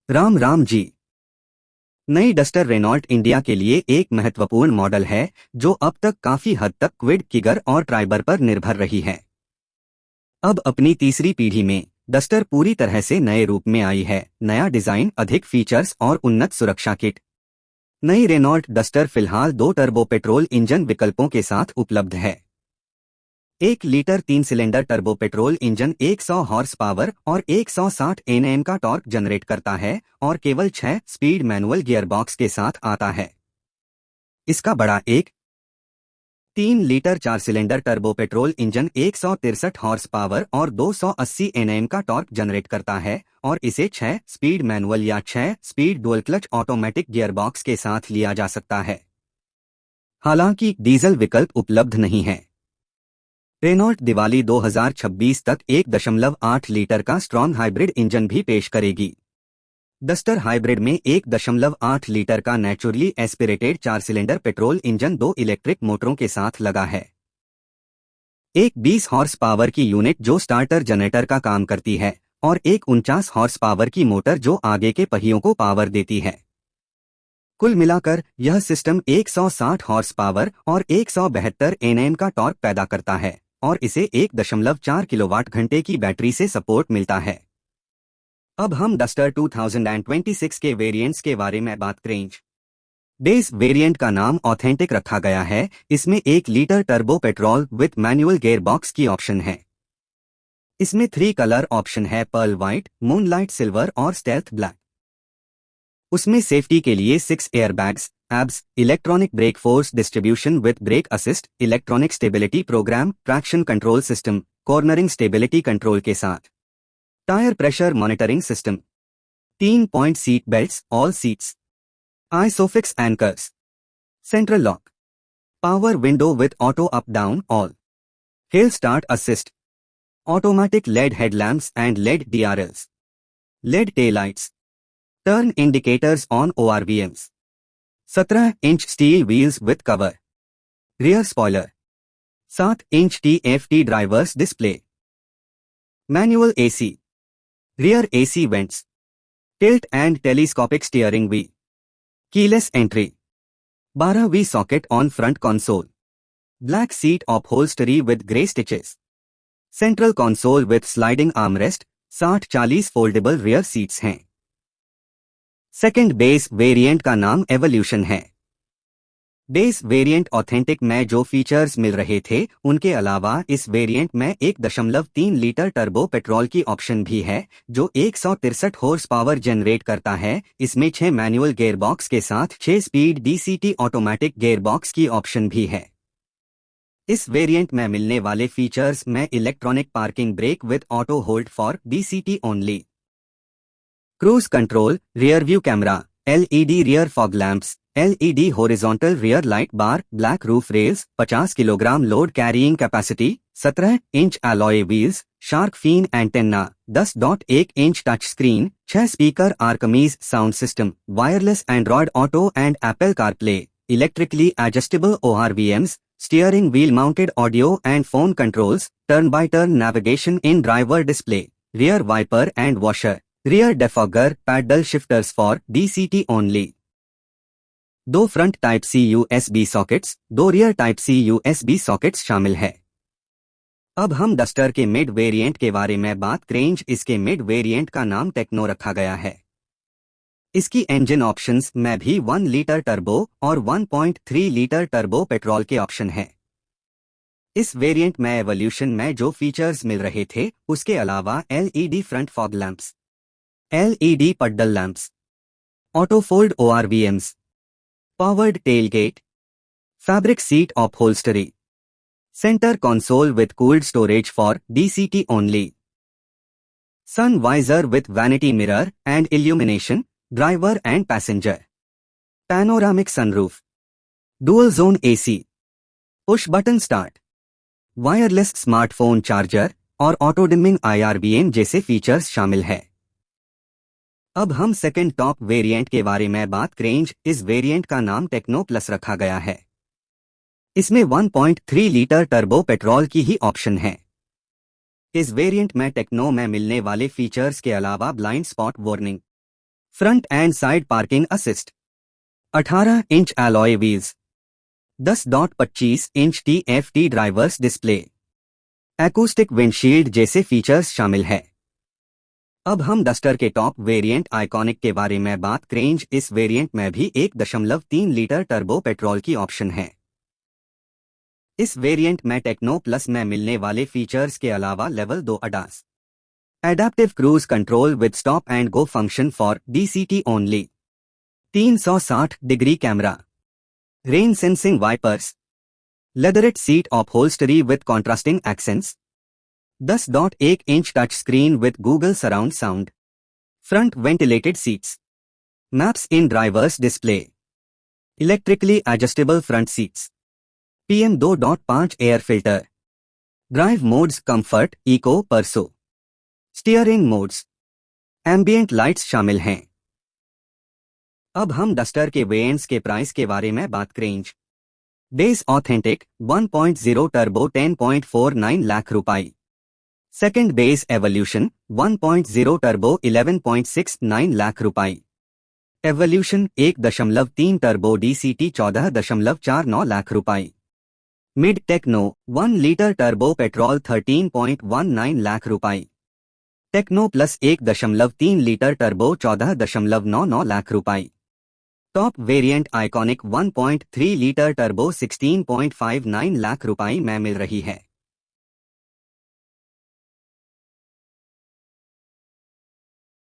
राम राम जी। नई duster Renault India के लिए एक महत्वपूर्ण मॉडल है जो अब तक काफी हद तक क्विड, किगर और ट्राइबर पर निर्भर रही है। अब अपनी तीसरी पीढ़ी में डस्टर पूरी तरह से नए रूप में आई है। नया डिजाइन, अधिक फीचर्स और उन्नत सुरक्षा किट। नई रेनॉल्ट डस्टर फिलहाल 2 टर्बो पेट्रोल इंजन विकल्पों के साथ उपलब्ध है। 1 litre 3 cylinder turbo petrol engine 100 horse power और 160 एनएम का टॉर्क जनरेट करता है और केवल 6 स्पीड मैनुअल गियरबॉक्स के साथ आता है। इसका बड़ा 3 litre 4 cylinder turbo petrol engine 163 horse power और 280 एनएम का टॉर्क जनरेट करता है और इसे 6 स्पीड मैनुअल या 6 speed dual clutch automatic gearbox के साथ लिया जा सकता है। हालांकि डीजल विकल्प उपलब्ध नहीं है। रेनॉल्ट दिवाली 2026 तक 1.8 लीटर का स्ट्रॉन्ग हाइब्रिड इंजन भी पेश करेगी। डस्टर हाइब्रिड में 1.8 लीटर का naturally aspirated 4 cylinder petrol engine 2 electric मोटरों के साथ लगा है। एक 20 हॉर्स पावर की यूनिट जो स्टार्टर जनरेटर का काम करती है और एक 49 हॉर्स पावर की मोटर जो आगे के पहियों को पावर देती है। कुल मिलाकर यह सिस्टम 160 हॉर्स पावर और 172 एनएम का टॉर्क पैदा करता है और इसे 1.4 किलोवाट घंटे की बैटरी से सपोर्ट मिलता है। अब हम डस्टर 2026 के वेरिएंट्स के बारे में बात करेंगे। बेस वेरिएंट का नाम ऑथेंटिक रखा गया है। इसमें 1 litre turbo petrol with manual gear box की ऑप्शन है। इसमें 3 कलर ऑप्शन है: पर्ल व्हाइट, मूनलाइट सिल्वर और स्टेल्थ ब्लैक। उसमें सेफ्टी के लिए 6 airbags, ABS, electronic brake force distribution with brake assist, electronic stability program, traction control system, cornering stability control के साथ, tyre pressure monitoring system, 3 point seat belts all seats, isofix anchors, central lock, power window with auto up down all, hill start assist, automatic LED headlamps and LED DRLs, LED taillights, turn indicators on ORVMs, 17 inch steel wheels with cover, rear spoiler, 7 inch TFT driver's display, manual AC, rear AC vents, tilt and telescopic steering wheel, keyless entry, 12V socket on front console, black seat upholstery with grey stitches, central console with sliding armrest, 60-40 foldable rear seats हैं। Second base variant का नाम evolution है। Base variant authentic में जो features मिल रहे थे उनके अलावा इस वेरिएंट में 1.3 लीटर टर्बो पेट्रोल की ऑप्शन भी है जो 163 हॉर्स पावर जनरेट करता है। इसमें 6 मैनुअल गियरबॉक्स के साथ 6 स्पीड DCT ऑटोमेटिक गियरबॉक्स की ऑप्शन भी है। इस वेरिएंट में मिलने वाले फीचर्स में electronic parking brake with auto hold for DCT only, cruise control, rear view camera, LED rear fog lamps, LED horizontal rear light bar, black roof rails, 50 kilogram load carrying capacity, 17 inch alloy wheels, shark fin antenna, 10.1 inch touch screen, 6 speaker Arkamys sound system, wireless Android Auto and Apple CarPlay, electrically adjustable ORVMs, steering wheel mounted audio and phone controls, turn by turn navigation in driver display, rear wiper and washer, rear defogger, paddle shifters for DCT only, 2 front type C USB sockets, 2 rear type C USB sockets शामिल है। अब हम duster के mid variant के बारे में बात करेंगे। इसके मिड वेरिएंट का नाम टेक्नो रखा गया है। इसकी इंजन ऑप्शंस में भी 1 लीटर टर्बो और 1.3 लीटर टर्बो पेट्रोल के ऑप्शन है। इस वेरिएंट में एवोल्यूशन में जो फीचर्स मिल रहे थे उसके अलावा LED front fog lamps, LED puddle lamps, auto fold ORVMs, powered tailgate, fabric seat upholstery, centre console with cooled storage for DCT only, sun visor with vanity mirror and illumination, driver and passenger, panoramic sunroof, dual zone AC, push button start, wireless smartphone charger और auto dimming IRBM जैसे features शामिल है। अब हम second top variant के बारे में बात करेंगे। इस वेरिएंट का नाम टेक्नो प्लस रखा गया है। इसमें 1.3 लीटर टर्बो पेट्रोल की ही ऑप्शन है। इस वेरिएंट में टेक्नो में मिलने वाले फीचर्स के अलावा blind spot warning, front end side parking assist, 18 inch alloy wheels, 10.25 inch TFT driver's display, acoustic windshield जैसे फीचर्स शामिल है। अब हम डस्टर के टॉप वेरिएंट आइकॉनिक के बारे में बात करें। इस वेरिएंट में भी 1.3 लीटर टर्बो पेट्रोल की ऑप्शन है। इस वेरिएंट में टेक्नो प्लस में मिलने वाले फीचर्स के अलावा level 2 ADAS, adaptive cruise control with stop and go function for DCT only, 360 degree camera, rain sensing wipers, leatherette seat upholstery with contrasting accents, 10.1 inch touch screen with Google surround sound, front ventilated seats, maps in driver's display, electrically adjustable front seats, PM 2.5 air filter, drive modes comfort, eco, Perso, steering modes, ambient lights शामिल हैं। अब हम duster के variants के price के बारे में बात करें। बेस ऑथेंटिक 1.0 टर्बो 10.49 लाख रुपए, second base Evolution 1.0 turbo 11.69 lakh रुपए, एवोल्यूशन 1.3 टर्बो DCT 14.49 लाख रुपए, mid Techno 1 litre turbo petrol 13.19 lakh रुपए, Techno plus 1.3 litre turbo 14.99 lakh रुपए, top variant Iconic 1.3 litre turbo 16.59 lakh रुपए में मिल रही है।